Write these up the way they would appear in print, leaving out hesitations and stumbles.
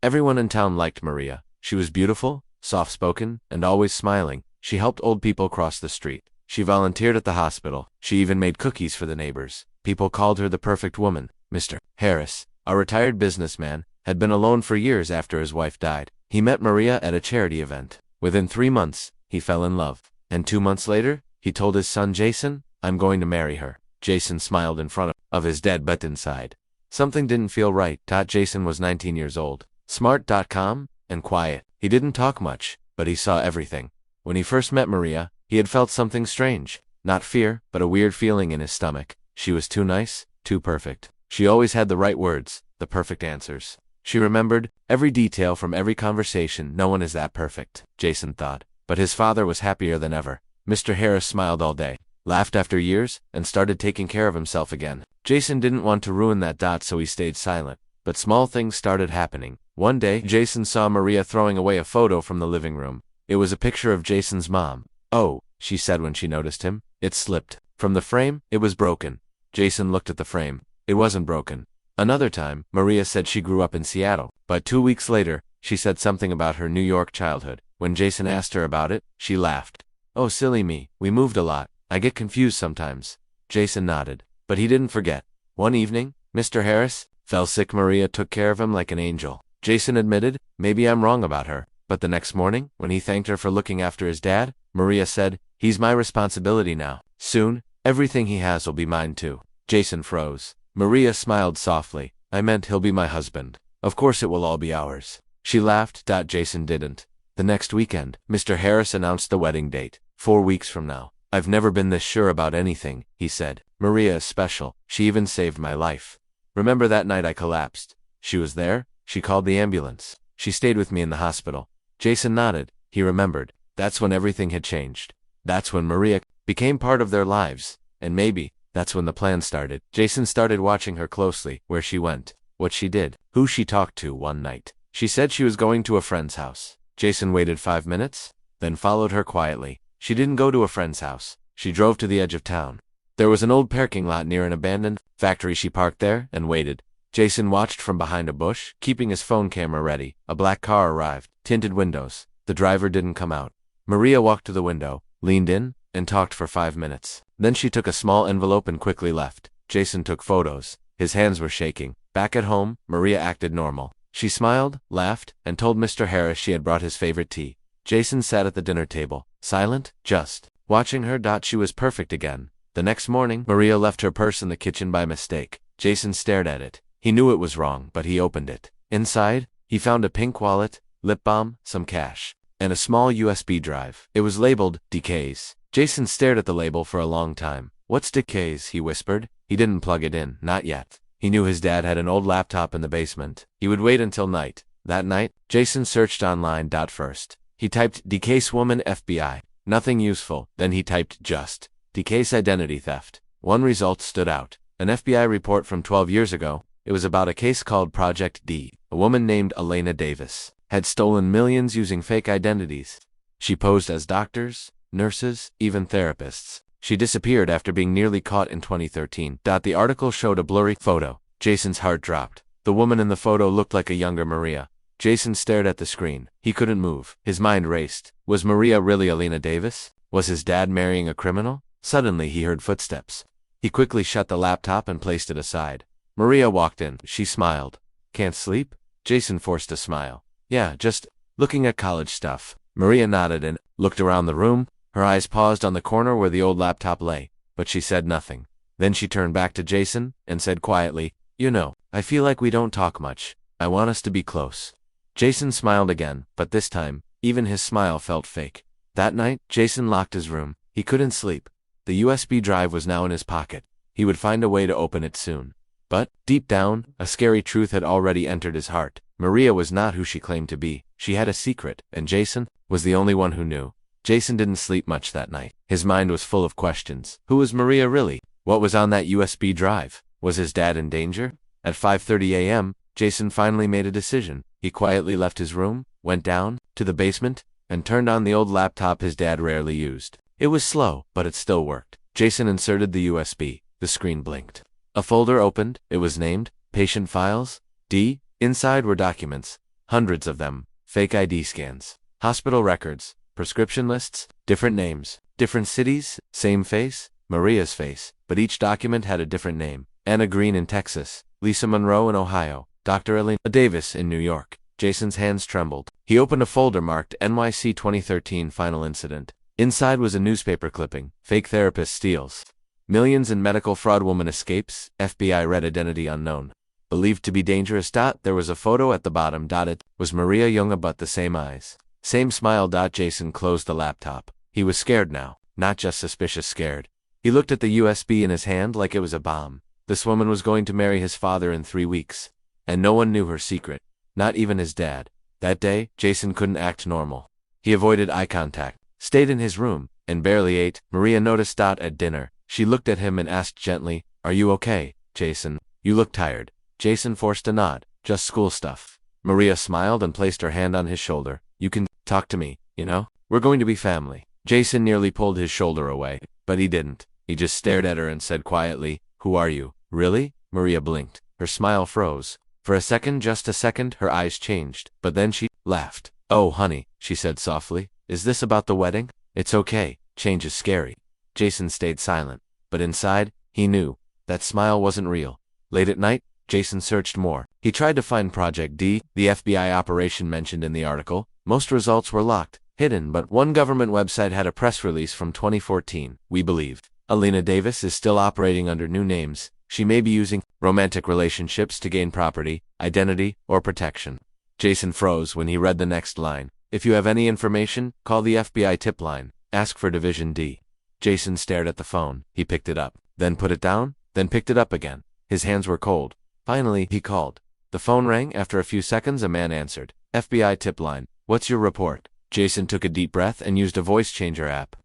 Everyone in town liked Maria. She was beautiful, soft-spoken, and always smiling. She helped old people cross the street. She volunteered at the hospital. She even made cookies for the neighbors. People called her the perfect woman. Mr. Harris, a retired businessman, had been alone for years after his wife died. He met Maria at a charity event. Within 3 months, he fell in love. And 2 months later, he told his son Jason, "I'm going to marry her." Jason smiled in front of his dad, but inside something didn't feel right. Jason was 19 years old, smart, calm, and quiet. He didn't talk much, but he saw everything. When he first met Maria, he had felt something strange. Not fear, but a weird feeling in his stomach. She was too nice, too perfect. She always had the right words, the perfect answers. She remembered every detail from every conversation. No one is that perfect, Jason thought. But his father was happier than ever. Mr. Harris smiled all day, laughed after years, and started taking care of himself again. Jason didn't want to ruin that, so he stayed silent. But small things started happening. One day, Jason saw Maria throwing away a photo from the living room. It was a picture of Jason's mom. "Oh," she said when she noticed him. It slipped from the frame. It was broken. Jason looked at the frame. It wasn't broken. Another time, Maria said she grew up in Seattle. But 2 weeks later, she said something about her New York childhood. When Jason asked her about it, she laughed. "Oh, silly me. We moved a lot. I get confused sometimes." Jason nodded. But he didn't forget. One evening, Mr. Harris fell sick. Maria took care of him like an angel. Jason admitted, "Maybe I'm wrong about her." But the next morning, when he thanked her for looking after his dad, Maria said, "He's my responsibility now. Soon, everything he has will be mine too." Jason froze. Maria smiled softly. "I meant he'll be my husband. Of course it will all be ours." She laughed. Jason didn't. The next weekend, Mr. Harris announced the wedding date. 4 weeks from now. "I've never been this sure about anything," he said. "Maria is special. She even saved my life. Remember that night I collapsed? She was there. She called the ambulance. She stayed with me in the hospital." Jason nodded. He remembered. That's when everything had changed. That's when Maria became part of their lives. And maybe that's when the plan started. Jason started watching her closely, where she went, what she did, who she talked to. One night, she said she was going to a friend's house. Jason waited 5 minutes, then followed her quietly. She didn't go to a friend's house. She drove to the edge of town. There was an old parking lot near an abandoned factory. She parked there and waited. Jason watched from behind a bush, keeping his phone camera ready. A black car arrived, tinted windows. The driver didn't come out. Maria walked to the window, leaned in, and talked for 5 minutes. Then she took a small envelope and quickly left. Jason took photos. His hands were shaking. Back at home, Maria acted normal. She smiled, laughed, and told Mr. Harris she had brought his favorite tea. Jason sat at the dinner table, silent, just watching her. She was perfect again. The next morning, Maria left her purse in the kitchen by mistake. Jason stared at it. He knew it was wrong, but he opened it. Inside, he found a pink wallet, lip balm, some cash, and a small USB drive. It was labeled DKs. Jason stared at the label for a long time. "What's DKs?" he whispered. He didn't plug it in, not yet. He knew his dad had an old laptop in the basement. He would wait until night. That night, Jason searched online. First, he typed DK's woman FBI. Nothing useful. Then he typed just DK's identity theft. One result stood out. An FBI report from 12 years ago. It was about a case called Project D. A woman named Elena Davis had stolen millions using fake identities. She posed as doctors, nurses, even therapists. She disappeared after being nearly caught in 2013. The article showed a blurry photo. Jason's heart dropped. The woman in the photo looked like a younger Maria. Jason stared at the screen. He couldn't move. His mind raced. Was Maria really Elena Davis? Was his dad marrying a criminal? Suddenly he heard footsteps. He quickly shut the laptop and placed it aside. Maria walked in. She smiled. "Can't sleep?" Jason forced a smile. "Yeah, just looking at college stuff." Maria nodded and looked around the room. Her eyes paused on the corner where the old laptop lay, but she said nothing. Then she turned back to Jason and said quietly, "You know, I feel like we don't talk much. I want us to be close." Jason smiled again, but this time, even his smile felt fake. That night, Jason locked his room. He couldn't sleep. The USB drive was now in his pocket. He would find a way to open it soon. But, deep down, a scary truth had already entered his heart. Maria was not who she claimed to be. She had a secret, and Jason was the only one who knew. Jason didn't sleep much that night. His mind was full of questions. Who was Maria really? What was on that USB drive? Was his dad in danger? At 5:30 a.m., Jason finally made a decision. He quietly left his room, went down to the basement, and turned on the old laptop his dad rarely used. It was slow, but it still worked. Jason inserted the USB. The screen blinked. A folder opened. It was named Patient Files D. Inside were documents, Hundreds of them. Fake ID scans. Hospital records. Prescription lists. Different names. Different cities. Same face. Maria's face. But each document had a different name. Anna Green in Texas. Lisa Monroe in Ohio. Dr. Elena Davis in New York. Jason's hands trembled. He opened a folder marked NYC 2013 Final Incident. Inside was a newspaper clipping. Fake therapist steals. Millions in medical fraud woman escapes. FBI red identity unknown. Believed to be dangerous. There was a photo at the bottom. It was Maria Junge, but the same eyes. Same smile. Jason closed the laptop. He was scared now. Not just suspicious scared. He looked at the USB in his hand like it was a bomb. This woman was going to marry his father in 3 weeks. And no one knew her secret. Not even his dad. That day, Jason couldn't act normal. He avoided eye contact, stayed in his room, and barely ate. Maria noticed at dinner. She looked at him and asked gently, "Are you okay, Jason? You look tired." Jason forced a nod. "Just school stuff." Maria smiled and placed her hand on his shoulder. "You can talk to me, you know? We're going to be family." Jason nearly pulled his shoulder away, but he didn't. He just stared at her and said quietly, "Who are you?" "Really?" Maria blinked. Her smile froze. For a second, just a second, her eyes changed, but then she laughed. "Oh, honey," she said softly. "Is this about the wedding?" "It's okay. Change is scary." Jason stayed silent, but inside, he knew that smile wasn't real. Late at night, Jason searched more. He tried to find Project D, the FBI operation mentioned in the article. Most results were locked, hidden, but one government website had a press release from 2014. "We believe Elena Davis is still operating under new names. She may be using romantic relationships to gain property, identity, or protection." Jason froze when he read the next line. "If you have any information, call the FBI tip line. Ask for Division D." Jason stared at the phone. He picked it up, then put it down, then picked it up again. His hands were cold. Finally, he called. The phone rang. After a few seconds, a man answered. "FBI tip line. What's your report?" Jason took a deep breath and used a voice changer app.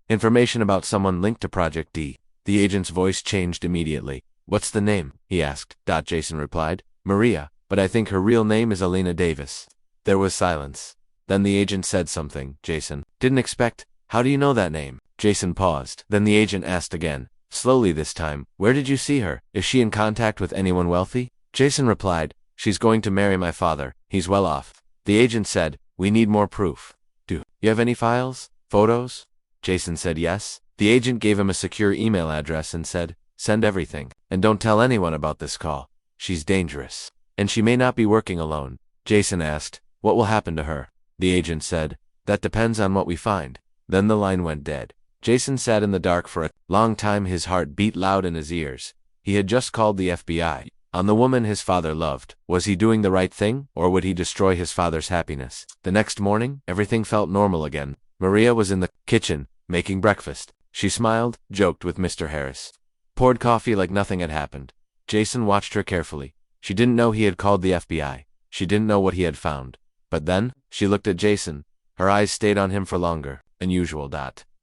Information about someone linked to Project D." The agent's voice changed immediately. "What's the name?" he asked. Jason replied. "Maria, but I think her real name is Elena Davis." There was silence. Then the agent said something Jason didn't expect. "How do you know that name?" Jason paused. Then the agent asked again, slowly this time, "Where did you see her? Is she in contact with anyone wealthy?" Jason replied, "She's going to marry my father. He's well off." The agent said, "We need more proof. Do you have any files? Photos?" Jason said yes. The agent gave him a secure email address and said, "Send everything. And don't tell anyone about this call. She's dangerous. And she may not be working alone." Jason asked, "What will happen to her?" The agent said, "That depends on what we find." Then the line went dead. Jason sat in the dark for a long time. His heart beat loud in his ears. He had just called the FBI on the woman his father loved. Was he doing the right thing, or would he destroy his father's happiness? The next morning, everything felt normal again. Maria was in the kitchen, making breakfast. She smiled, joked with Mr. Harris, poured coffee like nothing had happened. Jason watched her carefully. She didn't know he had called the FBI. She didn't know what he had found. But then, she looked at Jason. Her eyes stayed on him for longer than usual.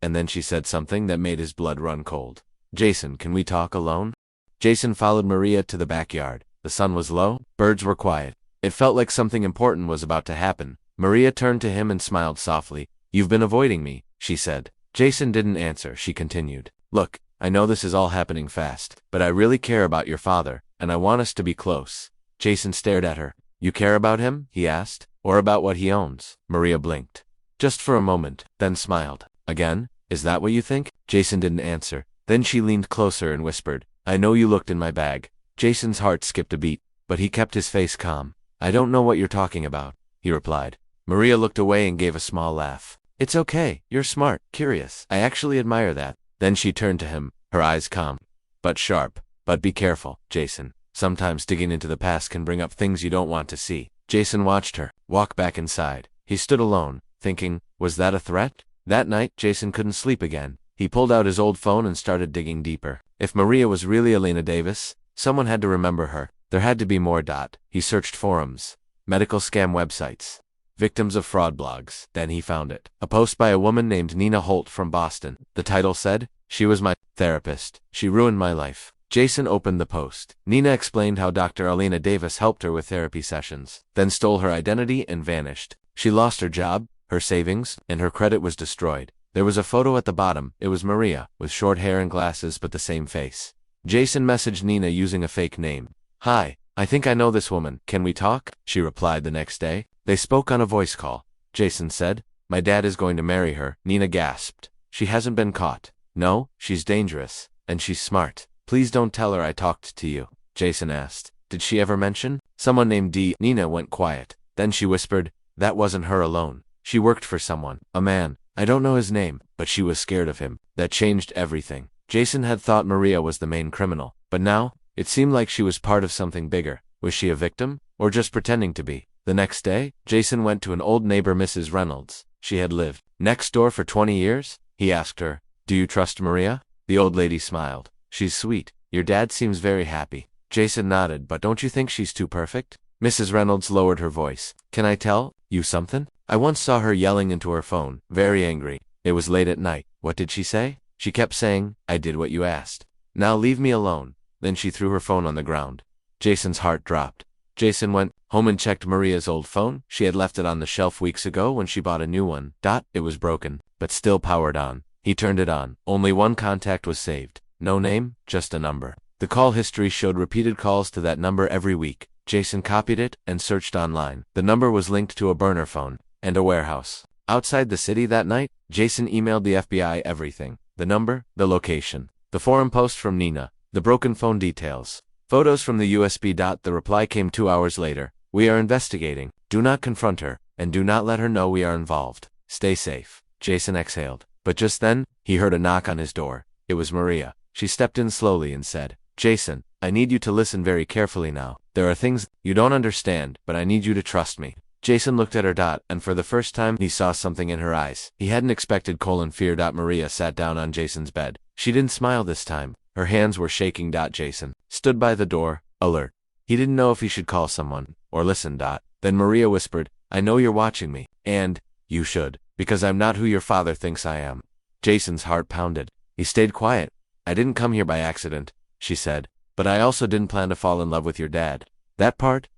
And then she said something that made his blood run cold. "Jason, can we talk alone?" Jason followed Maria to the backyard. The sun was low, birds were quiet. It felt like something important was about to happen. Maria turned to him and smiled softly. "You've been avoiding me," she said. Jason didn't answer. She continued, "Look, I know this is all happening fast, but I really care about your father, and I want us to be close." Jason stared at her. "You care about him?" he asked. "Or about what he owns?" Maria blinked. Just for a moment, then smiled. "Again? Is that what you think?" Jason didn't answer. Then she leaned closer and whispered, "I know you looked in my bag." Jason's heart skipped a beat, but he kept his face calm. "I don't know what you're talking about," he replied. Maria looked away and gave a small laugh. "It's okay. You're smart, curious. I actually admire that." Then she turned to him, her eyes calm, but sharp. "But be careful, Jason. Sometimes digging into the past can bring up things you don't want to see." Jason watched her walk back inside. He stood alone, thinking, was that a threat? That night, Jason couldn't sleep again. He pulled out his old phone and started digging deeper. If Maria was really Elena Davis, someone had to remember her. There had to be more. He searched forums, medical scam websites, victims of fraud blogs. Then he found it. A post by a woman named Nina Holt from Boston. The title said, "She was my therapist. She ruined my life." Jason opened the post. Nina explained how Dr. Elena Davis helped her with therapy sessions, then stole her identity and vanished. She lost her job, her savings, and her credit was destroyed. There was a photo at the bottom. It was Maria, with short hair and glasses but the same face. Jason messaged Nina using a fake name. "Hi, I think I know this woman. Can we talk? She replied the next day. They spoke on a voice call. Jason said, my dad is going to marry her. Nina gasped. She hasn't been caught. No, she's dangerous. And she's smart. Please don't tell her I talked to you. Jason asked. Did she ever mention? Someone named D. Nina went quiet. Then she whispered, that wasn't her alone. She worked for someone. A man. I don't know his name, but she was scared of him. That changed everything. Jason had thought Maria was the main criminal. But now, it seemed like she was part of something bigger. Was she a victim? Or just pretending to be? The next day, Jason went to an old neighbor, Mrs. Reynolds. She had lived next door for 20 years. He asked her, do you trust Maria? The old lady smiled. She's sweet. Your dad seems very happy. Jason nodded. But don't you think she's too perfect? Mrs. Reynolds lowered her voice. Can I tell you something? I once saw her yelling into her phone, very angry. It was late at night. What did she say? She kept saying, I did what you asked. Now leave me alone. Then she threw her phone on the ground. Jason's heart dropped. Jason went home and checked Maria's old phone. She had left it on the shelf weeks ago when she bought a new one. It was broken, but still powered on. He turned it on. Only one contact was saved. No name, just a number. The call history showed repeated calls to that number every week. Jason copied it and searched online. The number was linked to a burner phone and a warehouse. Outside the city that night, Jason emailed the FBI everything. The number, the location, the forum post from Nina, the broken phone details, photos from the USB. The reply came 2 hours later. We are investigating. Do not confront her, and do not let her know we are involved. Stay safe. Jason exhaled. But just then, he heard a knock on his door. It was Maria. She stepped in slowly and said, Jason, I need you to listen very carefully now. There are things you don't understand, but I need you to trust me. Jason looked at her. And for the first time, he saw something in her eyes. He hadn't expected fear. Maria sat down on Jason's bed. She didn't smile this time. Her hands were shaking. Jason stood by the door, alert. He didn't know if he should call someone or listen. Then Maria whispered, I know you're watching me, and you should, because I'm not who your father thinks I am. Jason's heart pounded. He stayed quiet. I didn't come here by accident, she said, but I also didn't plan to fall in love with your dad. That part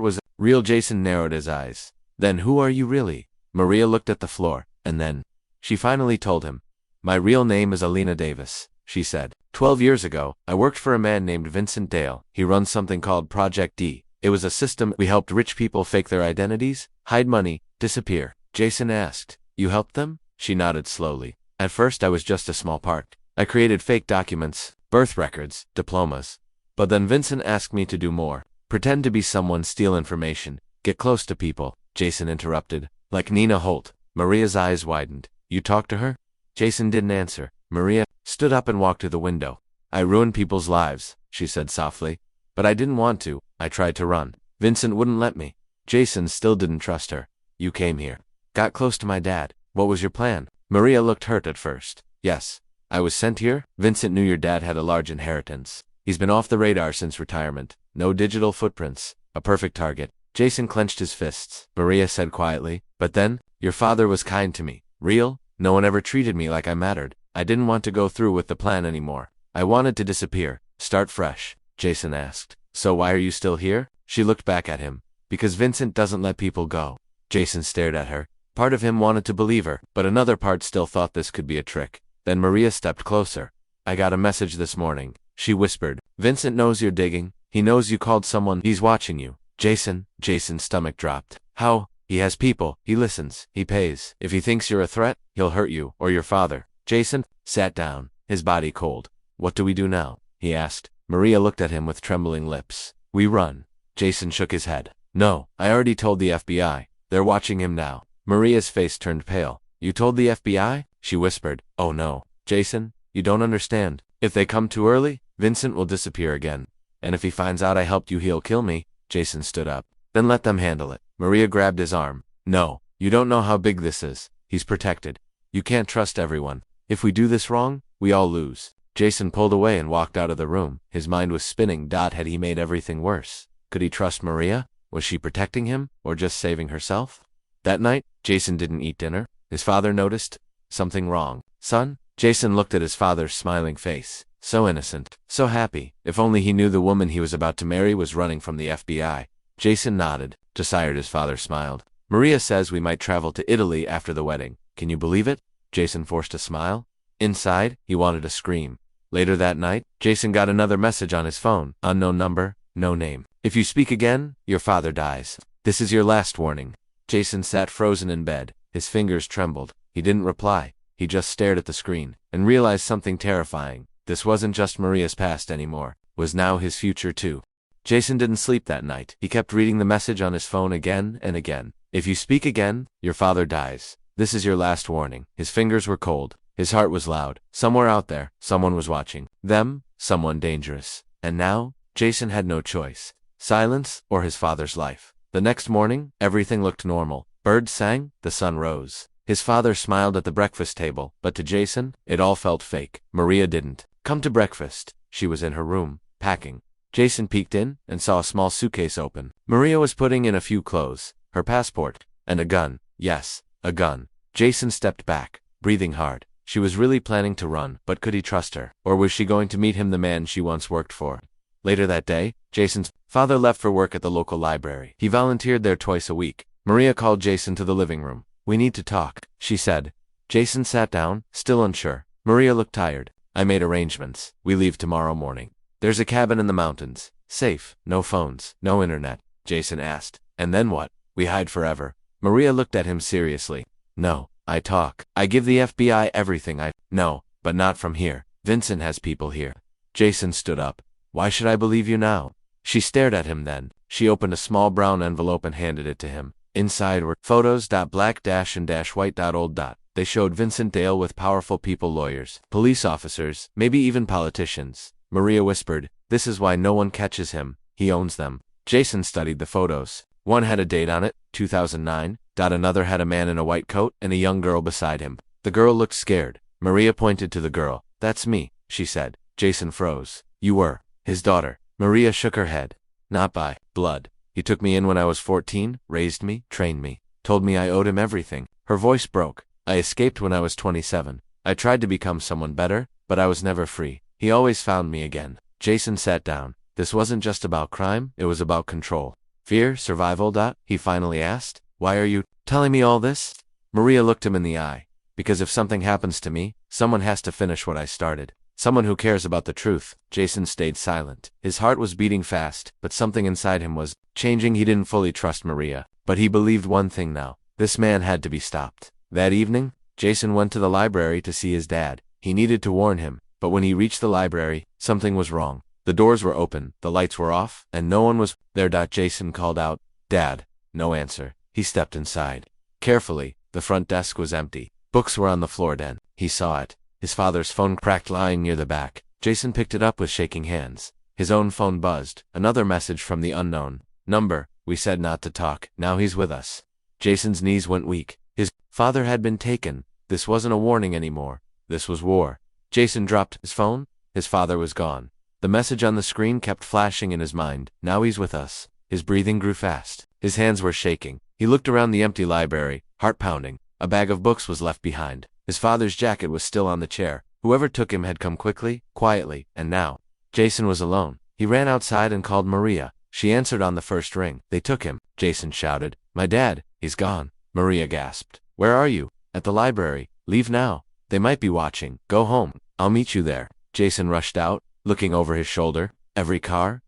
was real. Jason narrowed his eyes. Then who are you really? Maria looked at the floor, and then she finally told him. My real name is Alina Davis, she said. 12 years ago, I worked for a man named Vincent Dale. He runs something called Project D. It was a system. We helped rich people fake their identities, hide money, disappear. Jason asked, you helped them? She nodded slowly. At first I was just a small part. I created fake documents, birth records, diplomas. But then Vincent asked me to do more. Pretend to be someone, steal information, get close to people. Jason interrupted. Like Nina Holt. Maria's eyes widened. You talked to her? Jason didn't answer. Maria stood up and walked to the window. I ruined people's lives, she said softly. But I didn't want to. I tried to run. Vincent wouldn't let me. Jason still didn't trust her. You came here. Got close to my dad. What was your plan? Maria looked hurt at first. Yes. I was sent here. Vincent knew your dad had a large inheritance. He's been off the radar since retirement. No digital footprints. A perfect target. Jason clenched his fists. Maria said quietly, but then, your father was kind to me. Real. No one ever treated me like I mattered. I didn't want to go through with the plan anymore. I wanted to disappear. Start fresh. Jason asked. So why are you still here? She looked back at him. Because Vincent doesn't let people go. Jason stared at her. Part of him wanted to believe her, but another part still thought this could be a trick. Then Maria stepped closer. I got a message this morning, she whispered. Vincent knows you're digging. He knows you called someone. He's watching you. Jason's stomach dropped. How? He has people. He listens. He pays. If he thinks you're a threat, he'll hurt you, or your father. Jason sat down, his body cold. What do we do now? He asked. Maria looked at him with trembling lips. We run. Jason shook his head. No, I already told the FBI. They're watching him now. Maria's face turned pale. You told the FBI? She whispered. Oh no. Jason, you don't understand. If they come too early, Vincent will disappear again. And if he finds out I helped you, he'll kill me. Jason stood up. Then let them handle it. Maria grabbed his arm. No, you don't know how big this is. He's protected. You can't trust everyone. If we do this wrong, we all lose. Jason pulled away and walked out of the room. His mind was spinning. Had he made everything worse? Could he trust Maria? Was she protecting him, or just saving herself? That night, Jason didn't eat dinner. His father noticed something wrong. Son? Jason looked at his father's smiling face. So innocent, so happy. If only he knew the woman he was about to marry was running from the FBI. Jason nodded. Desired. His father smiled. Maria says we might travel to Italy after the wedding. Can you believe it? Jason forced a smile. Inside, he wanted to scream. Later that night, Jason got another message on his phone. Unknown number, no name. If you speak again, your father dies. This is your last warning. Jason sat frozen in bed. His fingers trembled. He didn't reply. He just stared at the screen and realized something terrifying. This wasn't just Maria's past anymore. It was now his future too. Jason didn't sleep that night. He kept reading the message on his phone again and again. If you speak again, your father dies. This is your last warning. His fingers were cold. His heart was loud. Somewhere out there, someone was watching. Them, someone dangerous. And now, Jason had no choice. Silence or his father's life. The next morning, everything looked normal. Birds sang, the sun rose. His father smiled at the breakfast table, but to Jason, it all felt fake. Maria didn't come to breakfast. She was in her room, packing. Jason peeked in and saw a small suitcase open. Maria was putting in a few clothes, her passport, and a gun. Yes, a gun. Jason stepped back, breathing hard. She was really planning to run, but could he trust her? Or was she going to meet him, the man she once worked for? Later that day, Jason's father left for work at the local library. He volunteered there twice a week. Maria called Jason to the living room. "We need to talk," she said. Jason sat down, still unsure. Maria looked tired. "I made arrangements. We leave tomorrow morning. There's a cabin in the mountains. Safe, no phones, no internet." Jason asked. "And then what? We hide forever?" Maria looked at him seriously. "No, I talk. I give the FBI everything I know, but not from here. Vincent has people here." Jason stood up. "Why should I believe you now?" She stared at him then. She opened a small brown envelope and handed it to him. Inside were photos, black-and-white. Old. They showed Vincent Dale with powerful people, lawyers, police officers, maybe even politicians. Maria whispered, "This is why no one catches him. He owns them." Jason studied the photos. One had a date on it, 2009. Another had a man in a white coat and a young girl beside him. The girl looked scared. Maria pointed to the girl. "That's me," she said. Jason froze. "You were his daughter." Maria shook her head. "Not by blood. He took me in when I was 14, raised me, trained me, told me I owed him everything." Her voice broke. "I escaped when I was 27. I tried to become someone better, but I was never free. He always found me again." Jason sat down. This wasn't just about crime, it was about control. "Fear, survival. He finally asked. "Why are you telling me all this?" Maria looked him in the eye. "Because if something happens to me, someone has to finish what I started. Someone who cares about the truth." Jason stayed silent. His heart was beating fast, but something inside him was changing. He didn't fully trust Maria, but he believed one thing now. This man had to be stopped. That evening, Jason went to the library to see his dad. He needed to warn him, but when he reached the library, something was wrong. The doors were open, the lights were off, and no one was there. Jason called out, "Dad." No answer. He stepped inside. Carefully, the front desk was empty. Books were on the floor. Then he saw it. His father's phone cracked, lying near the back. Jason picked it up with shaking hands. His own phone buzzed. Another message from the unknown number. "We said not to talk. Now he's with us." Jason's knees went weak. His father had been taken. This wasn't a warning anymore. This was war. Jason dropped his phone. His father was gone. The message on the screen kept flashing in his mind. "Now he's with us." His breathing grew fast. His hands were shaking. He looked around the empty library, heart pounding. A bag of books was left behind. His father's jacket was still on the chair. Whoever took him had come quickly, quietly, and now Jason was alone. He ran outside and called Maria. She answered on the first ring. "They took him," Jason shouted. "My dad, he's gone." Maria gasped. "Where are you?" "At the library. Leave now. They might be watching. Go home. I'll meet you there." Jason rushed out, looking over his shoulder. Every car,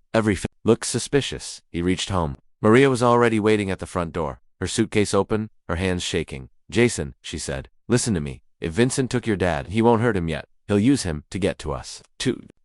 looked suspicious. He reached home. Maria was already waiting at the front door, her suitcase open, her hands shaking. "Jason," she said, "listen to me. If Vincent took your dad, he won't hurt him yet. He'll use him to get to us.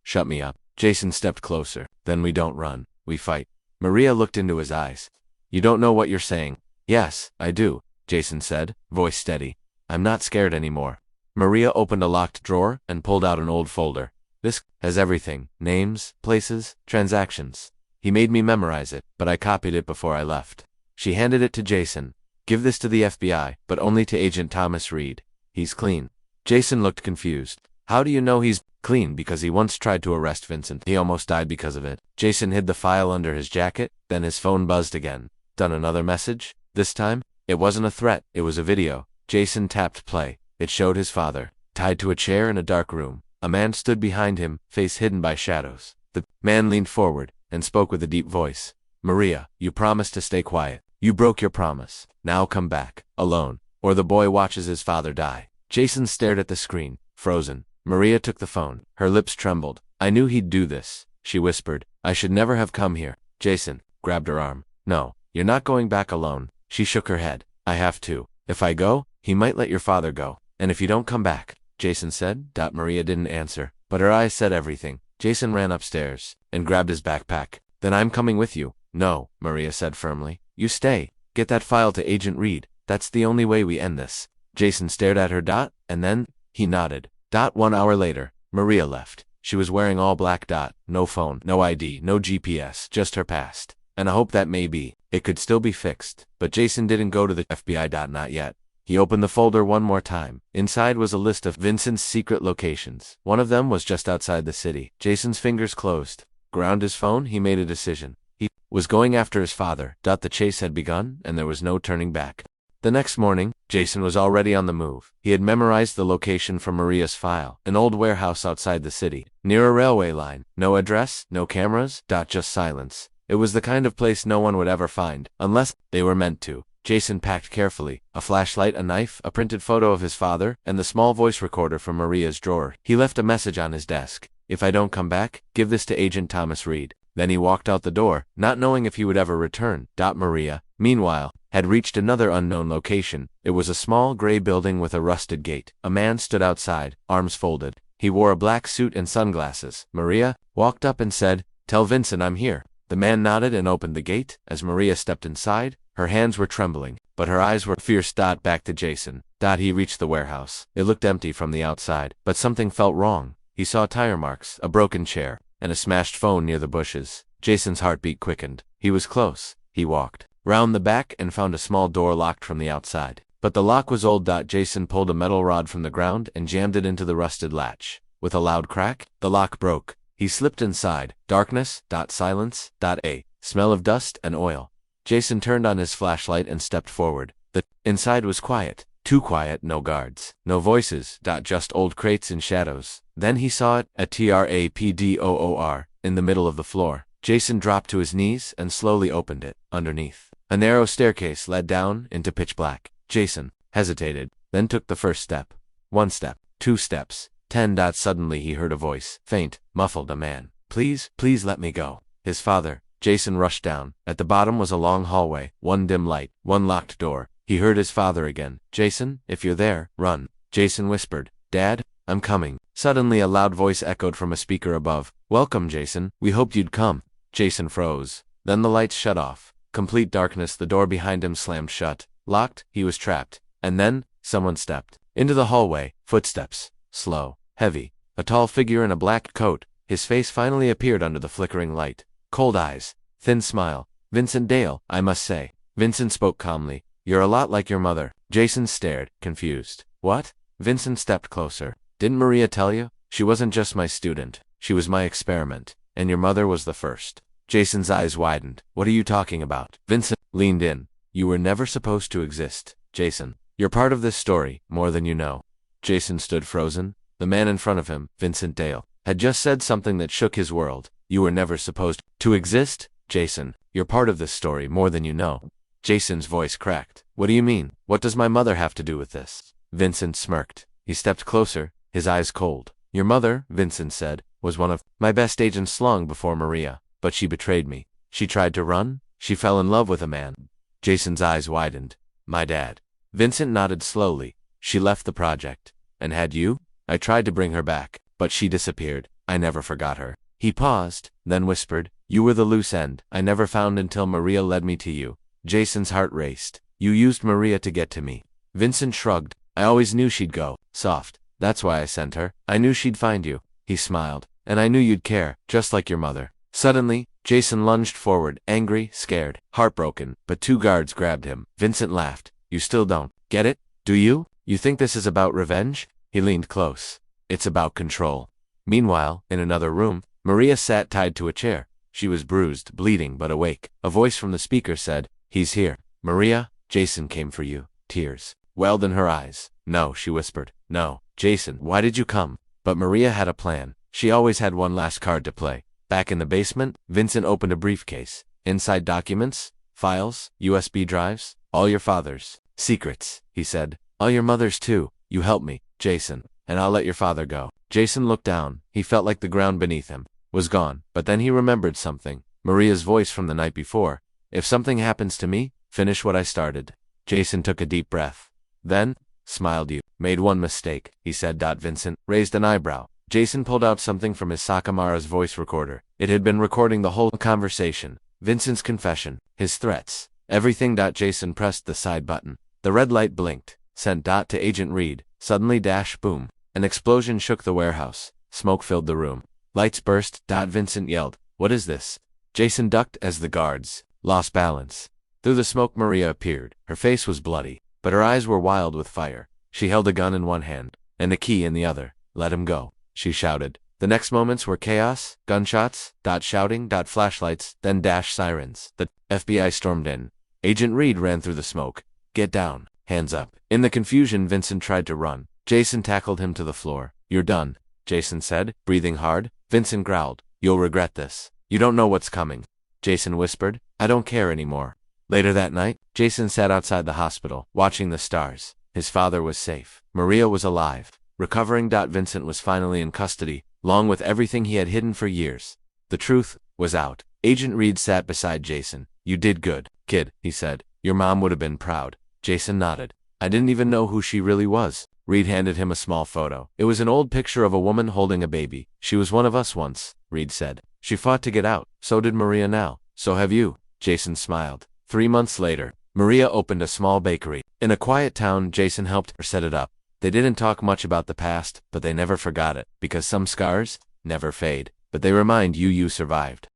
Shut me up." Jason stepped closer. "Then we don't run. We fight." Maria looked into his eyes. "You don't know what you're saying." "Yes, I do," Jason said, voice steady. "I'm not scared anymore." Maria opened a locked drawer and pulled out an old folder. "This has everything. Names, places, transactions. He made me memorize it, but I copied it before I left." She handed it to Jason. "Give this to the FBI, but only to Agent Thomas Reed. He's clean." Jason looked confused. "How do you know he's clean?" "Because he once tried to arrest Vincent. He almost died because of it." Jason hid the file under his jacket, then his phone buzzed again. Another message. This time, it wasn't a threat, it was a video. Jason tapped play. It showed his father, tied to a chair in a dark room. A man stood behind him, face hidden by shadows. The man leaned forward and spoke with a deep voice. "Maria, you promised to stay quiet. You broke your promise. Now come back, alone, or the boy watches his father die." Jason stared at the screen, frozen. Maria took the phone. Her lips trembled. "I knew he'd do this," she whispered. "I should never have come here." Jason grabbed her arm. No, you're not going back alone. She shook her head. I have to. If I go, he might let your father go. And if you don't come back, Jason said. Maria didn't answer, but her eyes said everything. Jason ran upstairs and grabbed his backpack. Then I'm coming with you. No, Maria said firmly. You stay. Get that file to Agent Reed. That's the only way we end this. Jason stared at her. And then he nodded. 1 hour later, Maria left. She was wearing all black. No phone, no ID, no GPS, just her past. And I hope that maybe it could still be fixed. But Jason didn't go to the FBI. Not yet. He opened the folder one more time. Inside was a list of Vincent's secret locations. One of them was just outside the city. Jason's fingers closed. Ground his phone, he made a decision. He was going after his father. The chase had begun, and there was no turning back. The next morning, Jason was already on the move. He had memorized the location from Maria's file, an old warehouse outside the city, near a railway line. No address, no cameras, just silence. It was the kind of place no one would ever find, unless they were meant to. Jason packed carefully, a flashlight, a knife, a printed photo of his father, and the small voice recorder from Maria's drawer. He left a message on his desk. If I don't come back, give this to Agent Thomas Reed. Then he walked out the door, not knowing if he would ever return. Maria, meanwhile, had reached another unknown location. It was a small gray building with a rusted gate. A man stood outside, arms folded. He wore a black suit and sunglasses. Maria walked up and said, "Tell Vincent I'm here." The man nodded and opened the gate. As Maria stepped inside, her hands were trembling, but her eyes were fierce. Back to Jason. He reached the warehouse. It looked empty from the outside, but something felt wrong. He saw tire marks, a broken chair, and a smashed phone near the bushes. Jason's heartbeat quickened. He was close. He walked round the back and found a small door locked from the outside. But the lock was old. Jason pulled a metal rod from the ground and jammed it into the rusted latch. With a loud crack, the lock broke. He slipped inside. Darkness, silence, a smell of dust and oil. Jason turned on his flashlight and stepped forward. The inside was quiet. Too quiet, no guards, no voices, just old crates and shadows. Then he saw it, a trapdoor, in the middle of the floor. Jason dropped to his knees and slowly opened it. Underneath, a narrow staircase led down into pitch black. Jason hesitated, then took the first step. 1 step, 2 steps, 10. Suddenly he heard a voice, faint, muffled, a man. Please let me go. His father. Jason rushed down. At the bottom was a long hallway, one dim light, one locked door. He heard his father again. Jason, if you're there, run. Jason whispered, Dad, I'm coming. Suddenly a loud voice echoed from a speaker above. Welcome, Jason. We hoped you'd come. Jason froze. Then the lights shut off. Complete darkness. The door behind him slammed shut. Locked, he was trapped. And then, someone stepped into the hallway. Footsteps. Slow. Heavy. A tall figure in a black coat. His face finally appeared under the flickering light. Cold eyes. Thin smile. Vincent Dale, I must say. Vincent spoke calmly. You're a lot like your mother. Jason stared, confused. What? Vincent stepped closer. Didn't Maria tell you? She wasn't just my student. She was my experiment. And your mother was the first. Jason's eyes widened. What are you talking about? Vincent leaned in. You were never supposed to exist, Jason. You're part of this story, more than you know. Jason stood frozen. The man in front of him, Vincent Dale, had just said something that shook his world. You were never supposed to exist, Jason. You're part of this story, more than you know. Jason's voice cracked. What do you mean? What does my mother have to do with this? Vincent smirked. He stepped closer, his eyes cold. Your mother, Vincent said, was one of my best agents long before Maria, but she betrayed me. She tried to run. She fell in love with a man. Jason's eyes widened. My dad. Vincent nodded slowly. She left the project. And had you? I tried to bring her back, but she disappeared. I never forgot her. He paused, then whispered, You were the loose end I never found until Maria led me to you. Jason's heart raced. You used Maria to get to me. Vincent shrugged. I always knew she'd go soft. That's why I sent her. I knew she'd find you. He smiled. And I knew you'd care, just like your mother. Suddenly, Jason lunged forward, angry, scared, heartbroken, but 2 guards grabbed him. Vincent laughed. You still don't get it, do you? You think this is about revenge? He leaned close. It's about control. Meanwhile, in another room, Maria sat tied to a chair. She was bruised, bleeding, but awake. A voice from the speaker said, He's here. Maria, Jason came for you. Tears welled in her eyes. No, she whispered. No, Jason, why did you come? But Maria had a plan. She always had one last card to play. Back in the basement, Vincent opened a briefcase. Inside documents, files, USB drives, all your father's secrets, he said. All your mother's too. You help me, Jason, and I'll let your father go. Jason looked down. He felt like the ground beneath him was gone, but then he remembered something. Maria's voice from the night before. If something happens to me, finish what I started. Jason took a deep breath. Then, smiled. You made one mistake, he said. Vincent raised an eyebrow. Jason pulled out something from his Sakamara's voice recorder. It had been recording the whole conversation. Vincent's confession, his threats, everything. Jason pressed the side button. The red light blinked. Sent. To Agent Reed. Suddenly. Boom. An explosion shook the warehouse. Smoke filled the room. Lights burst. Vincent yelled. What is this? Jason ducked as the guards lost balance. Through the smoke Maria appeared. Her face was bloody, but her eyes were wild with fire. She held a gun in one hand, and a key in the other. Let him go, she shouted. The next moments were chaos, gunshots, shouting, flashlights, then sirens. The FBI stormed in. Agent Reed ran through the smoke. Get down, hands up. In the confusion, Vincent tried to run. Jason tackled him to the floor. You're done, Jason said, breathing hard. Vincent growled. You'll regret this. You don't know what's coming. Jason whispered. I don't care anymore. Later that night, Jason sat outside the hospital, watching the stars. His father was safe. Maria was alive, recovering. Vincent was finally in custody, along with everything he had hidden for years. The truth was out. Agent Reed sat beside Jason. You did good, kid, he said. Your mom would have been proud. Jason nodded. I didn't even know who she really was. Reed handed him a small photo. It was an old picture of a woman holding a baby. She was one of us once, Reed said. She fought to get out. So did Maria now. So have you. Jason smiled. 3 months later, Maria opened a small bakery. In a quiet town, Jason helped her set it up. They didn't talk much about the past, but they never forgot it, because some scars never fade, but they remind you survived.